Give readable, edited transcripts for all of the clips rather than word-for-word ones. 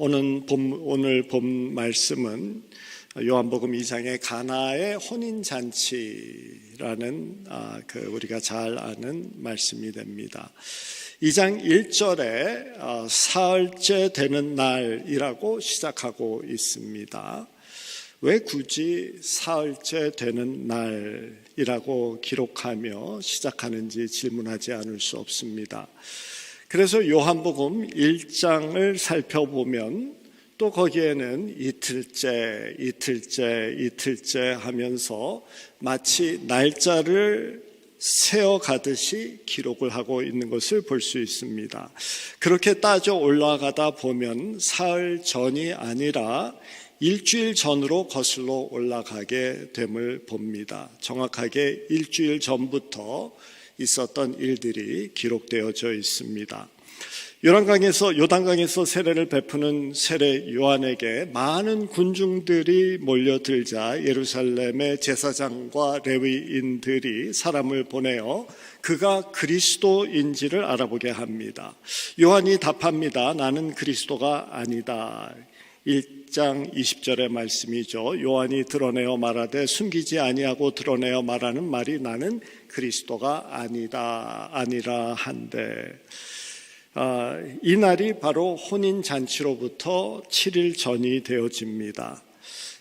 오늘 본 말씀은 요한복음 2장의 가나의 혼인잔치라는 우리가 잘 아는 말씀이 됩니다. 2장 1절에 사흘째 되는 날이라고 시작하고 있습니다. 왜 굳이 사흘째 되는 날이라고 기록하며 시작하는지 질문하지 않을 수 없습니다. 그래서 요한복음 1장을 살펴보면 또 거기에는 이틀째 하면서 마치 날짜를 세어가듯이 기록을 하고 있는 것을 볼 수 있습니다. 그렇게 따져 올라가다 보면 사흘 전이 아니라 일주일 전으로 거슬러 올라가게 됨을 봅니다. 정확하게 일주일 전부터 있었던 일들이 기록되어져 있습니다. 요단강에서 세례를 베푸는 세례 요한에게 많은 군중들이 몰려들자 예루살렘의 제사장과 레위인들이 사람을 보내어 그가 그리스도인지를 알아보게 합니다. 요한이 답합니다. 나는 그리스도가 아니다. 1장 20절의 말씀이죠. 요한이 드러내어 말하되 숨기지 아니하고 드러내어 말하는 말이 나는 그리스도가 아니라 한데, 이 날이 바로 혼인잔치로부터 7일 전이 되어집니다.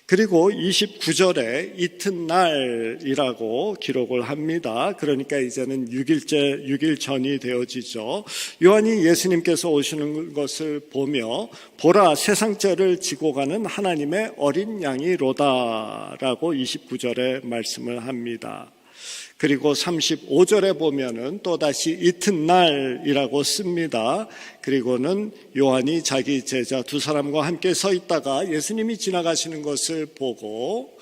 그리고 29절에 이튿날이라고 기록을 합니다. 그러니까 이제는 6일 전이 되어지죠. 요한이 예수님께서 오시는 것을 보며 보라 세상죄를 지고 가는 하나님의 어린 양이로다라고 29절에 말씀을 합니다. 그리고 35절에 보면은 또다시 이튿날이라고 씁니다. 그리고는 요한이 자기 제자 두 사람과 함께 서 있다가 예수님이 지나가시는 것을 보고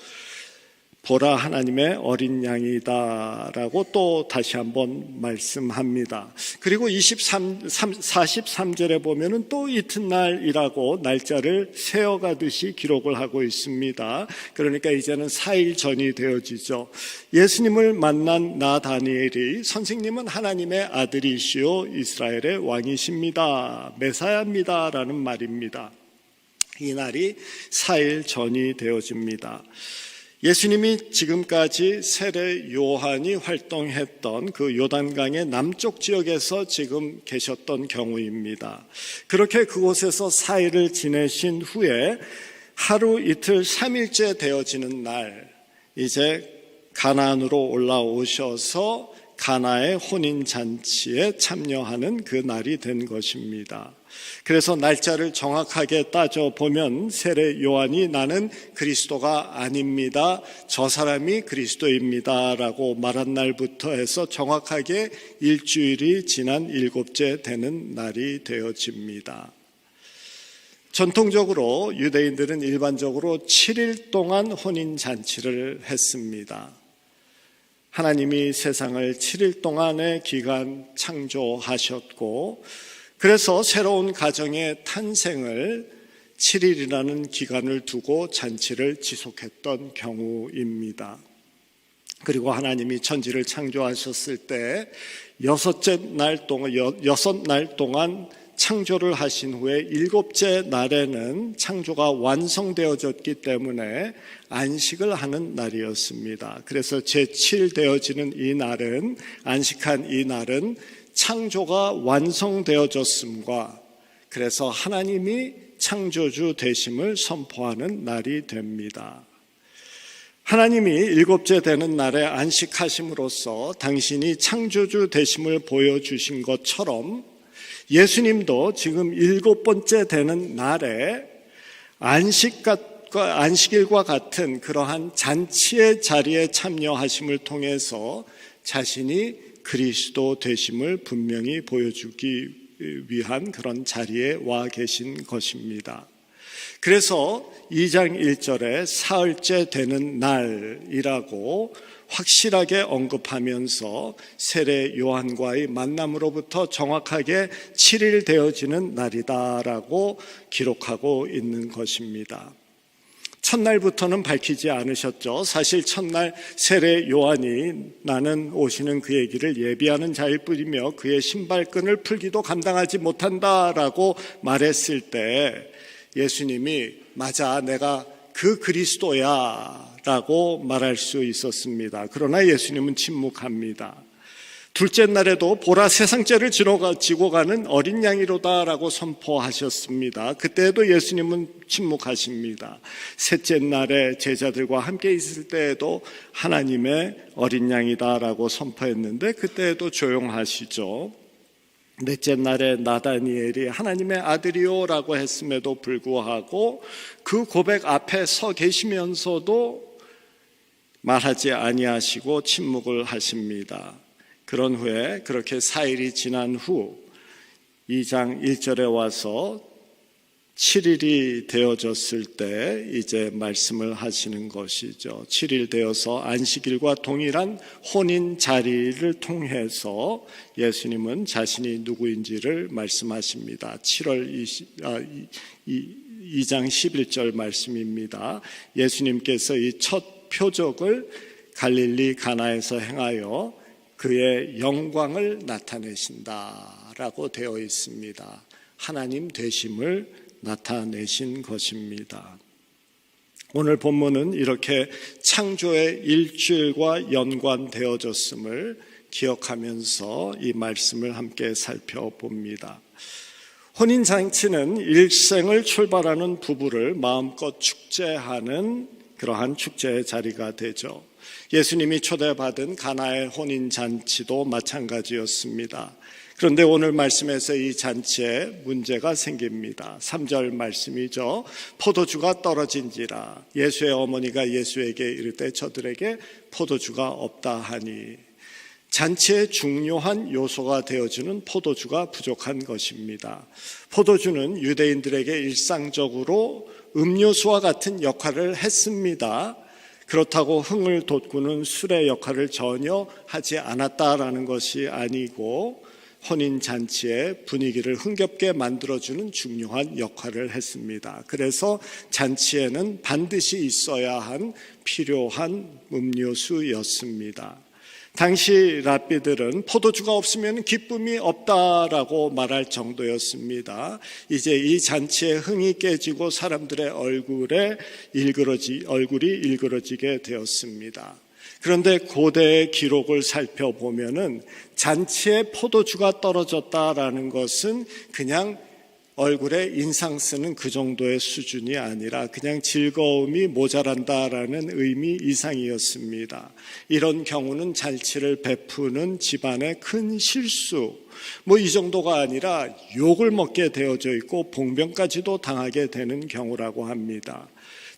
보라 하나님의 어린 양이다 라고 또 다시 한번 말씀합니다. 그리고 43절에 보면은 또 이튿날이라고 날짜를 세어가듯이 기록을 하고 있습니다. 그러니까 이제는 4일 전이 되어지죠. 예수님을 만난 나다니엘이 선생님은 하나님의 아들이시오 이스라엘의 왕이십니다. 메사야입니다 라는 말입니다. 이 날이 4일 전이 되어집니다. 예수님이 지금까지 세례 요한이 활동했던 그 요단강의 남쪽 지역에서 지금 계셨던 경우입니다. 그렇게 그곳에서 4일을 지내신 후에 하루 이틀 3일째 되어지는 날, 이제 가나안으로 올라오셔서 가나의 혼인잔치에 참여하는 그 날이 된 것입니다. 그래서 날짜를 정확하게 따져보면 세례 요한이 나는 그리스도가 아닙니다. 저 사람이 그리스도입니다. 라고 말한 날부터 해서 정확하게 일주일이 지난 7째 되는 날이 되어집니다. 전통적으로 유대인들은 일반적으로 7일 동안 혼인잔치를 했습니다. 하나님이 세상을 7일 동안의 기간 창조하셨고 그래서 새로운 가정의 탄생을 7일이라는 기간을 두고 잔치를 지속했던 경우입니다. 그리고 하나님이 천지를 창조하셨을 때 6날 동안 창조를 하신 후에 7째 날에는 창조가 완성되어졌기 때문에 안식을 하는 날이었습니다. 그래서 제7 되어지는 이 날은, 안식한 이 날은 창조가 완성되어졌음과 그래서 하나님이 창조주 되심을 선포하는 날이 됩니다. 하나님이 7째 되는 날에 안식하심으로써 당신이 창조주 되심을 보여주신 것처럼 예수님도 지금 7번째 되는 날에 안식일과 같은 그러한 잔치의 자리에 참여하심을 통해서 자신이 그리스도 되심을 분명히 보여주기 위한 그런 자리에 와 계신 것입니다. 그래서 2장 1절에 사흘째 되는 날이라고 확실하게 언급하면서 세례 요한과의 만남으로부터 정확하게 7일 되어지는 날이다라고 기록하고 있는 것입니다. 첫날부터는 밝히지 않으셨죠. 사실 첫날 세례 요한이 나는 오시는 그의 길을 예비하는 자일 뿐이며 그의 신발끈을 풀기도 감당하지 못한다라고 말했을 때 예수님이 맞아, 내가 그 그리스도야 라고 말할 수 있었습니다. 그러나 예수님은 침묵합니다. 둘째 날에도 보라, 세상죄를 지고 가는 어린 양이로다 라고 선포하셨습니다. 그때에도 예수님은 침묵하십니다. 셋째 날에 제자들과 함께 있을 때에도 하나님의 어린 양이다 라고 선포했는데 그때에도 조용하시죠. 넷째 날에 나다니엘이 하나님의 아들이요 라고 했음에도 불구하고 그 고백 앞에 서 계시면서도 말하지 아니하시고 침묵을 하십니다. 그런 후에 그렇게 4일이 지난 후 2장 1절에 와서 7일이 되어졌을 때 이제 말씀을 하시는 것이죠. 7일 되어서 안식일과 동일한 혼인 자리를 통해서 예수님은 자신이 누구인지를 말씀하십니다. 2장 11절 말씀입니다. 예수님께서 이 첫 표적을 갈릴리 가나에서 행하여 그의 영광을 나타내신다라고 되어 있습니다. 하나님 되심을 나타내신 것입니다. 오늘 본문은 이렇게 창조의 일주일과 연관되어졌음을 기억하면서 이 말씀을 함께 살펴봅니다. 혼인잔치는 일생을 출발하는 부부를 마음껏 축제하는 그러한 축제의 자리가 되죠. 예수님이 초대받은 가나의 혼인잔치도 마찬가지였습니다. 그런데 오늘 말씀에서 이 잔치에 문제가 생깁니다. 3절 말씀이죠. 포도주가 떨어진지라 예수의 어머니가 예수에게 이르되 저들에게 포도주가 없다 하니, 잔치의 중요한 요소가 되어주는 포도주가 부족한 것입니다. 포도주는 유대인들에게 일상적으로 음료수와 같은 역할을 했습니다. 그렇다고 흥을 돋구는 술의 역할을 전혀 하지 않았다라는 것이 아니고 혼인잔치의 분위기를 흥겹게 만들어주는 중요한 역할을 했습니다. 그래서 잔치에는 반드시 있어야 한 필요한 음료수였습니다. 당시 랍비들은 포도주가 없으면 기쁨이 없다라고 말할 정도였습니다. 이제 이 잔치의 흥이 깨지고 사람들의 얼굴이 일그러지게 되었습니다. 그런데 고대의 기록을 살펴보면은 잔치에 포도주가 떨어졌다라는 것은 그냥 얼굴에 인상 쓰는 그 정도의 수준이 아니라 그냥 즐거움이 모자란다라는 의미 이상이었습니다. 이런 경우는 잔치를 베푸는 집안의 큰 실수, 이 정도가 아니라 욕을 먹게 되어져 있고 봉변까지도 당하게 되는 경우라고 합니다.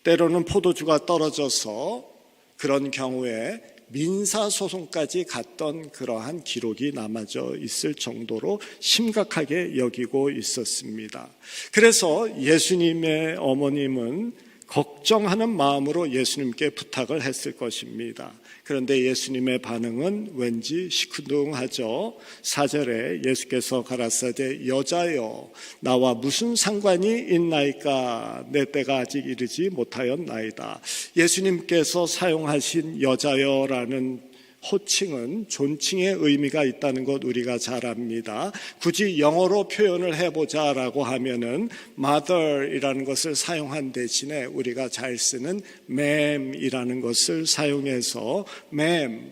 때로는 포도주가 떨어져서 그런 경우에 민사소송까지 갔던 그러한 기록이 남아져 있을 정도로 심각하게 여기고 있었습니다. 그래서 예수님의 어머님은 걱정하는 마음으로 예수님께 부탁을 했을 것입니다. 그런데 예수님의 반응은 왠지 시큰둥하죠. 4절에 예수께서 가라사대 여자여 나와 무슨 상관이 있나이까 내 때가 아직 이르지 못하였나이다. 예수님께서 사용하신 여자여라는 호칭은 존칭의 의미가 있다는 것 우리가 잘 압니다. 굳이 영어로 표현을 해보자라고 하면은 mother이라는 것을 사용한 대신에 우리가 잘 쓰는 ma'am이라는 것을 사용해서 ma'am,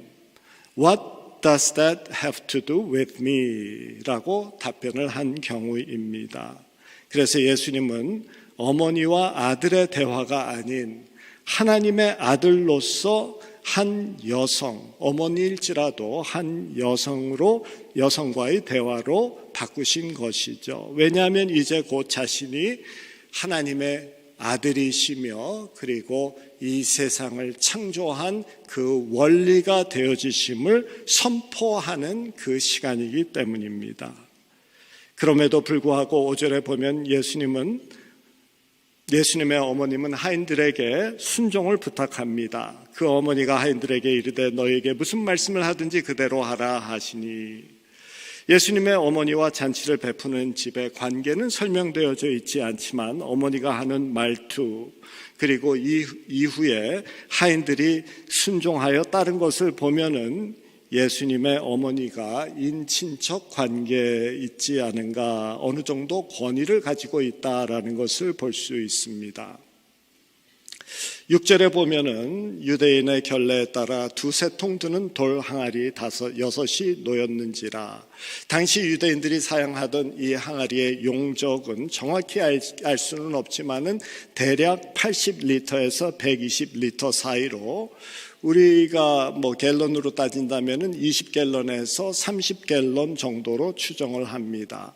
what does that have to do with me? 라고 답변을 한 경우입니다. 그래서 예수님은 어머니와 아들의 대화가 아닌 하나님의 아들로서 한 여성, 어머니일지라도 한 여성과의 대화로 바꾸신 것이죠. 왜냐하면 이제 곧 자신이 하나님의 아들이시며 그리고 이 세상을 창조한 그 원리가 되어지심을 선포하는 그 시간이기 때문입니다. 그럼에도 불구하고 5절에 보면 예수님의 어머님은 하인들에게 순종을 부탁합니다. 그 어머니가 하인들에게 이르되 너에게 무슨 말씀을 하든지 그대로 하라 하시니, 예수님의 어머니와 잔치를 베푸는 집의 관계는 설명되어져 있지 않지만 어머니가 하는 말투 그리고 이후에 하인들이 순종하여 따른 것을 보면은 예수님의 어머니가 인친척 관계에 있지 않은가, 어느 정도 권위를 가지고 있다라는 것을 볼 수 있습니다. 6절에 보면은 유대인의 결례에 따라 두세 통 드는 돌 항아리 6이 놓였는지라. 당시 유대인들이 사용하던 이 항아리의 용적은 정확히 알 수는 없지만은 대략 80리터에서 120리터 사이로, 우리가 갤런으로 따진다면은 20갤런에서 30갤런 정도로 추정을 합니다.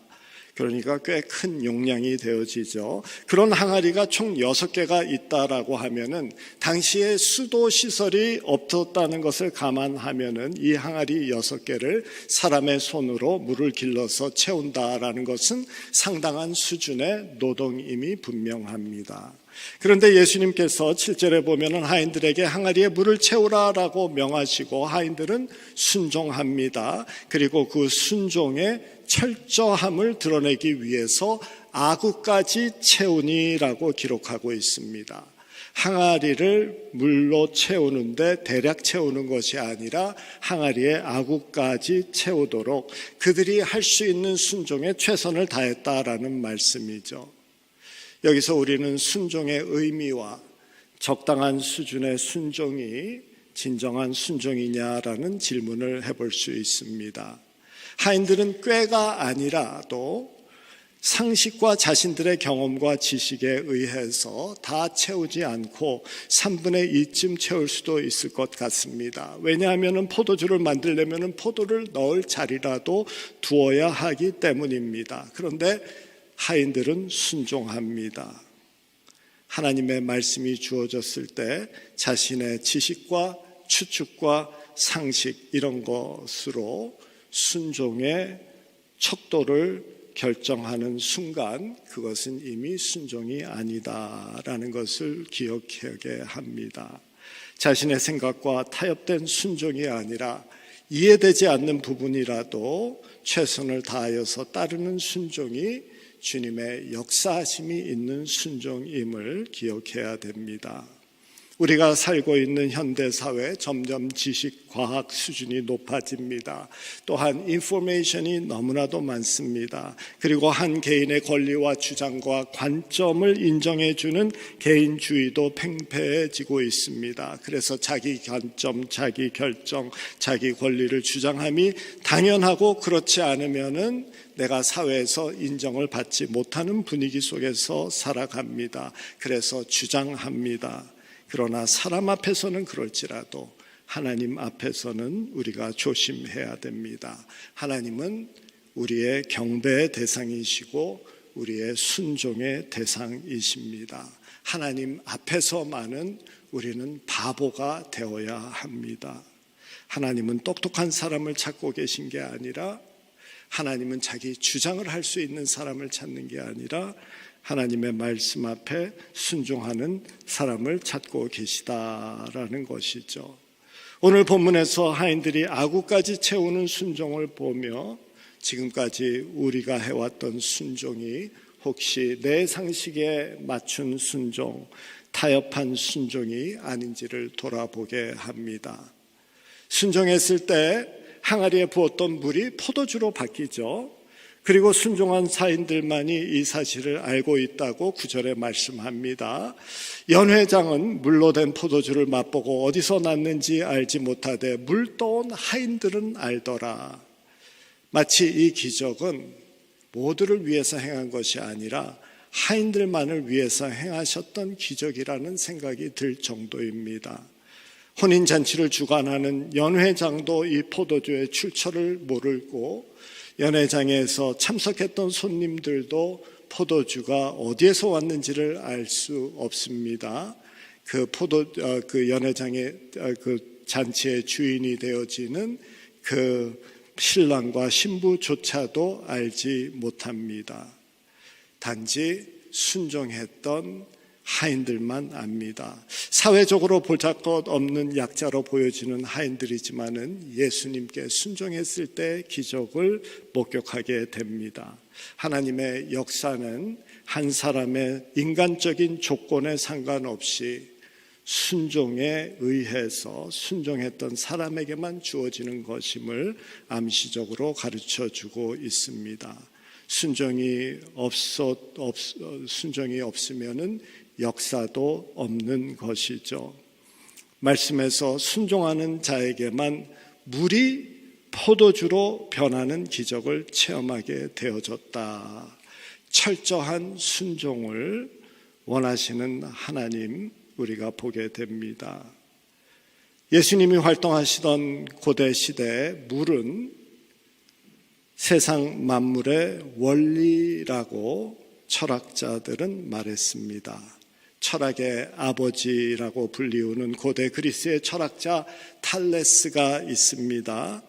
그러니까 꽤 큰 용량이 되어지죠. 그런 항아리가 총 6개가 있다라고 하면은 당시에 수도 시설이 없었다는 것을 감안하면은 이 항아리 6개를 사람의 손으로 물을 길러서 채운다라는 것은 상당한 수준의 노동임이 분명합니다. 그런데 예수님께서 7절에 보면은 하인들에게 항아리에 물을 채우라라고 명하시고 하인들은 순종합니다. 그리고 그 순종의 철저함을 드러내기 위해서 아구까지 채우니라고 기록하고 있습니다. 항아리를 물로 채우는데 대략 채우는 것이 아니라 항아리에 아구까지 채우도록 그들이 할 수 있는 순종에 최선을 다했다라는 말씀이죠. 여기서 우리는 순종의 의미와 적당한 수준의 순종이 진정한 순종이냐라는 질문을 해볼 수 있습니다. 하인들은 꾀가 아니라도 상식과 자신들의 경험과 지식에 의해서 다 채우지 않고 3분의 2쯤 채울 수도 있을 것 같습니다. 왜냐하면 포도주를 만들려면 포도를 넣을 자리라도 두어야 하기 때문입니다. 그런데 하인들은 순종합니다. 하나님의 말씀이 주어졌을 때 자신의 지식과 추측과 상식 이런 것으로 순종의 척도를 결정하는 순간 그것은 이미 순종이 아니다라는 것을 기억하게 합니다. 자신의 생각과 타협된 순종이 아니라 이해되지 않는 부분이라도 최선을 다하여서 따르는 순종이 주님의 역사하심이 있는 순종임을 기억해야 됩니다. 우리가 살고 있는 현대사회 점점 지식, 과학 수준이 높아집니다. 또한 인포메이션이 너무나도 많습니다. 그리고 한 개인의 권리와 주장과 관점을 인정해주는 개인주의도 팽배해지고 있습니다. 그래서 자기 관점, 자기 결정, 자기 권리를 주장함이 당연하고 그렇지 않으면은 내가 사회에서 인정을 받지 못하는 분위기 속에서 살아갑니다. 그래서 주장합니다. 그러나 사람 앞에서는 그럴지라도 하나님 앞에서는 우리가 조심해야 됩니다. 하나님은 우리의 경배의 대상이시고 우리의 순종의 대상이십니다. 하나님 앞에서만은 우리는 바보가 되어야 합니다. 하나님은 똑똑한 사람을 찾고 계신 게 아니라, 하나님은 자기 주장을 할 수 있는 사람을 찾는 게 아니라 하나님의 말씀 앞에 순종하는 사람을 찾고 계시다라는 것이죠. 오늘 본문에서 하인들이 아구까지 채우는 순종을 보며 지금까지 우리가 해왔던 순종이 혹시 내 상식에 맞춘 순종, 타협한 순종이 아닌지를 돌아보게 합니다. 순종했을 때 항아리에 부었던 물이 포도주로 바뀌죠. 그리고 순종한 사인들만이 이 사실을 알고 있다고 9절에 말씀합니다. 연회장은 물로 된 포도주를 맛보고 어디서 났는지 알지 못하되 물 떠온 하인들은 알더라. 마치 이 기적은 모두를 위해서 행한 것이 아니라 하인들만을 위해서 행하셨던 기적이라는 생각이 들 정도입니다. 혼인잔치를 주관하는 연회장도 이 포도주의 출처를 모르고 연회장에서 참석했던 손님들도 포도주가 어디에서 왔는지를 알 수 없습니다. 그 연회장의 그 잔치의 주인이 되어지는 그 신랑과 신부조차도 알지 못합니다. 단지 순종했던 하인들만 압니다. 사회적으로 볼것없는 약자로 보여지는 하인들이지만은 예수님께 순종했을 때 기적을 목격하게 됩니다. 하나님의 역사는 한 사람의 인간적인 조건에 상관없이 순종에 의해서 순종했던 사람에게만 주어지는 것임을 암시적으로 가르쳐주고 있습니다. 순종이 없으면은 역사도 없는 것이죠. 말씀에서 순종하는 자에게만 물이 포도주로 변하는 기적을 체험하게 되어졌다. 철저한 순종을 원하시는 하나님 우리가 보게 됩니다. 예수님이 활동하시던 고대 시대에 물은 세상 만물의 원리라고 철학자들은 말했습니다. 철학의 아버지라고 불리우는 고대 그리스의 철학자 탈레스가 있습니다.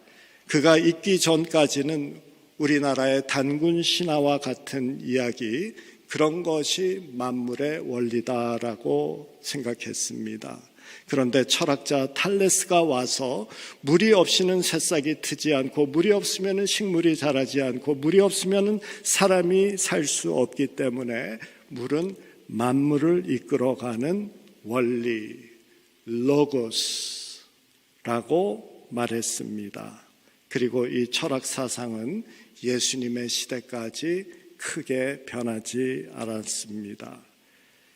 그가 있기 전까지는 우리나라의 단군 신화와 같은 이야기, 그런 것이 만물의 원리다라고 생각했습니다. 그런데 철학자 탈레스가 와서 물이 없이는 새싹이 트지 않고, 물이 없으면 식물이 자라지 않고, 물이 없으면 사람이 살 수 없기 때문에 물은 만물을 이끌어가는 원리, 로고스라고 말했습니다. 그리고 이 철학 사상은 예수님의 시대까지 크게 변하지 않았습니다.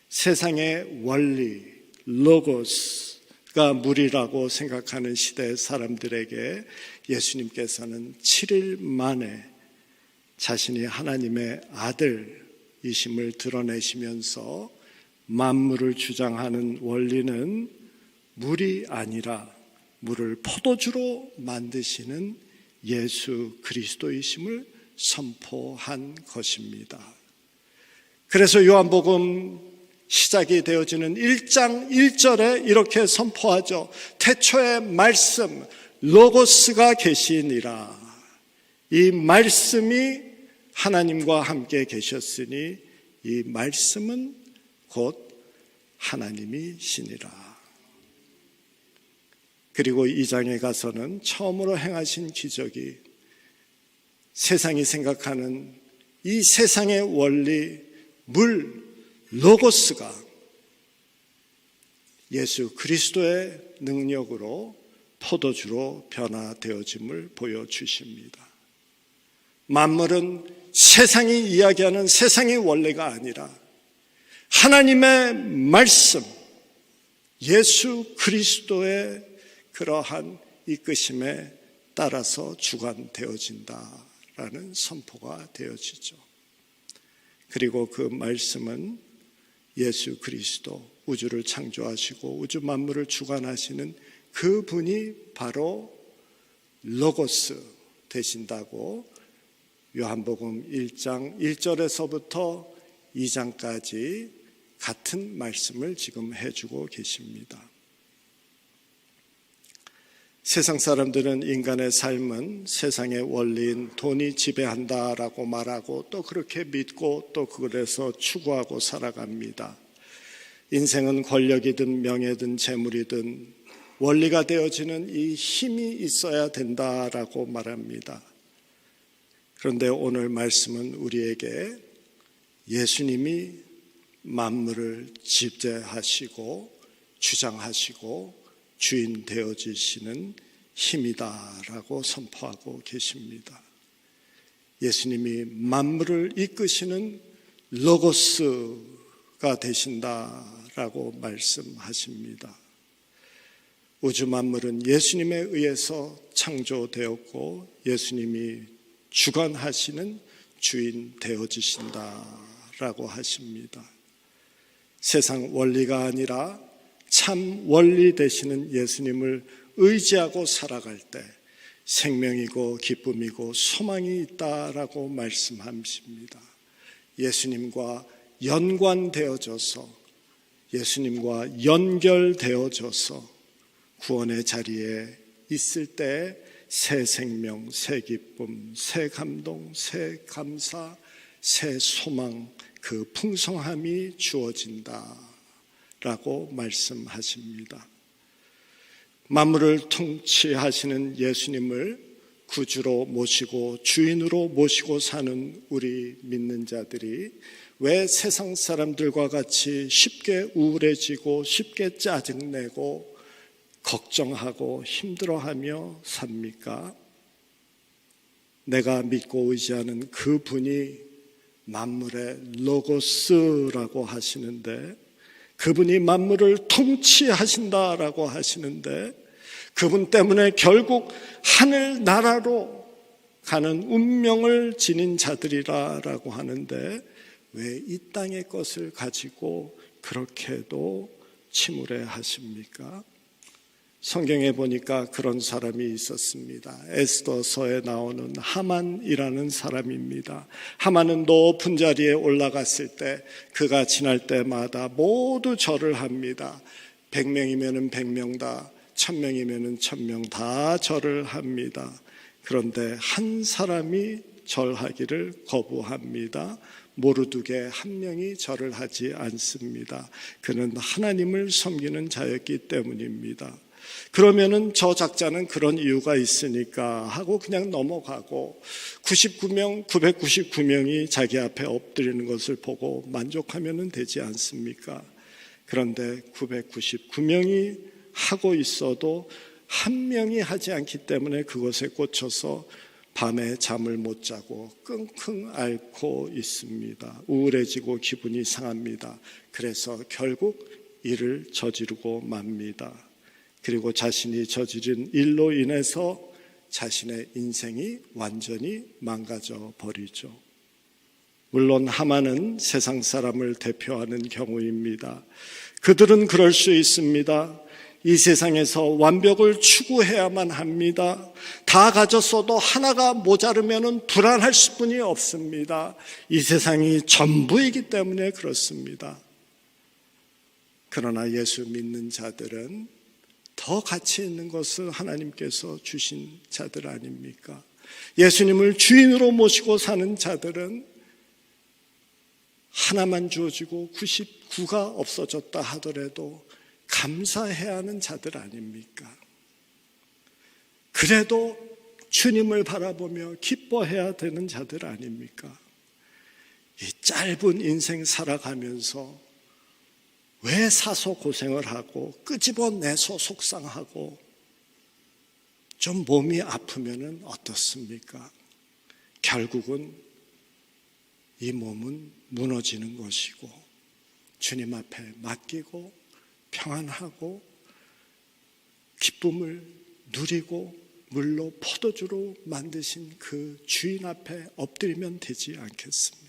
세상의 원리, 로고스가 물이라고 생각하는 시대의 사람들에게 예수님께서는 7일 만에 자신이 하나님의 아들이심을 드러내시면서 만물을 주장하는 원리는 물이 아니라 물을 포도주로 만드시는 예수 그리스도이심을 선포한 것입니다. 그래서 요한복음 시작이 되어지는 1장 1절에 이렇게 선포하죠. 태초에 말씀 로고스가 계시니라. 이 말씀이 하나님과 함께 계셨으니 이 말씀은 곧 하나님이시니라. 그리고 2장에 가서는 처음으로 행하신 기적이 세상이 생각하는 이 세상의 원리, 물, 로고스가 예수 그리스도의 능력으로 포도주로 변화되어짐을 보여주십니다. 만물은 세상이 이야기하는 세상의 원리가 아니라 하나님의 말씀, 예수 그리스도의 그러한 이끄심에 따라서 주관되어진다라는 선포가 되어지죠. 그리고 그 말씀은 예수 그리스도, 우주를 창조하시고 우주 만물을 주관하시는 그분이 바로 로고스 되신다고 요한복음 1장 1절에서부터 2장까지 같은 말씀을 지금 해주고 계십니다. 세상 사람들은 인간의 삶은 세상의 원리인 돈이 지배한다라고 말하고 또 그렇게 믿고 또 그래서 추구하고 살아갑니다. 인생은 권력이든 명예든 재물이든 원리가 되어지는 이 힘이 있어야 된다라고 말합니다. 그런데 오늘 말씀은 우리에게 예수님이 만물을 지배하시고 주장하시고 주인 되어지시는 힘이다라고 선포하고 계십니다. 예수님이 만물을 이끄시는 로고스가 되신다라고 말씀하십니다. 우주 만물은 예수님에 의해서 창조되었고 예수님이 주관하시는 주인 되어지신다라고 하십니다. 세상 원리가 아니라 참 원리 되시는 예수님을 의지하고 살아갈 때 생명이고 기쁨이고 소망이 있다라고 말씀하십니다. 예수님과 연관되어져서 예수님과 연결되어져서 구원의 자리에 있을 때 새 생명, 새 기쁨, 새 감동, 새 감사, 새 소망, 그 풍성함이 주어진다라고 말씀하십니다. 만물을 통치하시는 예수님을 구주로 모시고 주인으로 모시고 사는 우리 믿는 자들이 왜 세상 사람들과 같이 쉽게 우울해지고 쉽게 짜증내고 걱정하고 힘들어하며 삽니까? 내가 믿고 의지하는 그분이 만물의 로고스라고 하시는데, 그분이 만물을 통치하신다라고 하시는데, 그분 때문에 결국 하늘나라로 가는 운명을 지닌 자들이라고 하는데, 왜 이 땅의 것을 가지고 그렇게도 침울해 하십니까? 성경에 보니까 그런 사람이 있었습니다. 에스더서에 나오는 하만이라는 사람입니다. 하만은 높은 자리에 올라갔을 때 그가 지날 때마다 모두 절을 합니다. 100명이면 100명 다, 1000명이면 1000명 다 절을 합니다. 그런데 한 사람이 절하기를 거부합니다. 모르드게 한 명이 절을 하지 않습니다. 그는 하나님을 섬기는 자였기 때문입니다. 그러면은 저 작자는 그런 이유가 있으니까 하고 그냥 넘어가고 999명이 자기 앞에 엎드리는 것을 보고 만족하면 되지 않습니까? 그런데 999명이 하고 있어도 한 명이 하지 않기 때문에 그것에 꽂혀서 밤에 잠을 못 자고 끙끙 앓고 있습니다. 우울해지고 기분이 상합니다. 그래서 결국 일을 저지르고 맙니다. 그리고 자신이 저지른 일로 인해서 자신의 인생이 완전히 망가져 버리죠. 물론 하만은 세상 사람을 대표하는 경우입니다. 그들은 그럴 수 있습니다. 이 세상에서 완벽을 추구해야만 합니다. 다 가졌어도 하나가 모자르면 불안할 수뿐이 없습니다. 이 세상이 전부이기 때문에 그렇습니다. 그러나 예수 믿는 자들은 더 가치 있는 것을 하나님께서 주신 자들 아닙니까? 예수님을 주인으로 모시고 사는 자들은 하나만 주어지고 99가 없어졌다 하더라도 감사해야 하는 자들 아닙니까? 그래도 주님을 바라보며 기뻐해야 되는 자들 아닙니까? 이 짧은 인생 살아가면서 왜 사서 고생을 하고 끄집어내서 속상하고 좀 몸이 아프면은 어떻습니까? 결국은 이 몸은 무너지는 것이고 주님 앞에 맡기고 평안하고 기쁨을 누리고 물로 포도주로 만드신 그 주인 앞에 엎드리면 되지 않겠습니까?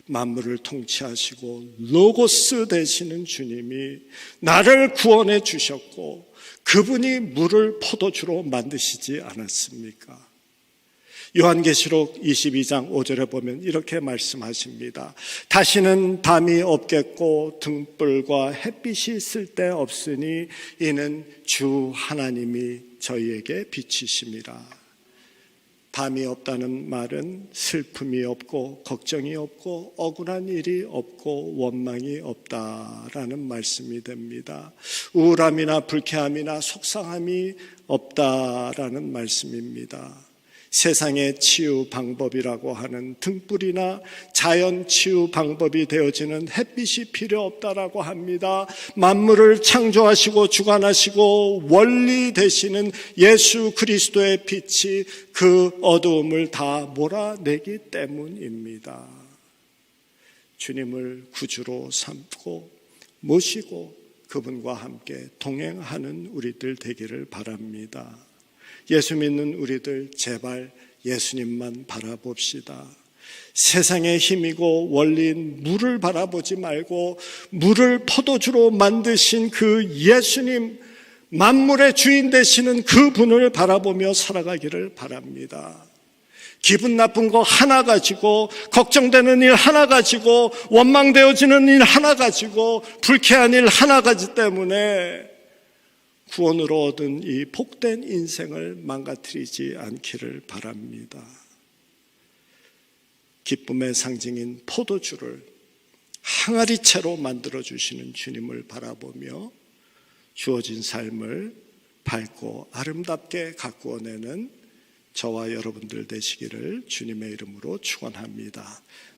만물을 통치하시고 로고스 되시는 주님이 나를 구원해 주셨고 그분이 물을 포도주로 만드시지 않았습니까? 요한계시록 22장 5절에 보면 이렇게 말씀하십니다. 다시는 담이 없겠고 등불과 햇빛이 쓸데없으니 이는 주 하나님이 저희에게 빛이심이라. 담이 없다는 말은 슬픔이 없고 걱정이 없고 억울한 일이 없고 원망이 없다라는 말씀이 됩니다. 우울함이나 불쾌함이나 속상함이 없다라는 말씀입니다. 세상의 치유 방법이라고 하는 등불이나 자연 치유 방법이 되어지는 햇빛이 필요 없다라고 합니다. 만물을 창조하시고 주관하시고 원리 되시는 예수 그리스도의 빛이 그 어두움을 다 몰아내기 때문입니다. 주님을 구주로 삼고 모시고 그분과 함께 동행하는 우리들 되기를 바랍니다. 예수 믿는 우리들 제발 예수님만 바라봅시다. 세상의 힘이고 원리인 물을 바라보지 말고 물을 포도주로 만드신 그 예수님, 만물의 주인 되시는 그분을 바라보며 살아가기를 바랍니다. 기분 나쁜 거 하나 가지고, 걱정되는 일 하나 가지고, 원망되어지는 일 하나 가지고, 불쾌한 일 하나 가지 때문에 구원으로 얻은 이 복된 인생을 망가뜨리지 않기를 바랍니다. 기쁨의 상징인 포도주를 항아리채로 만들어주시는 주님을 바라보며 주어진 삶을 밝고 아름답게 가꾸어내는 저와 여러분들 되시기를 주님의 이름으로 축원합니다.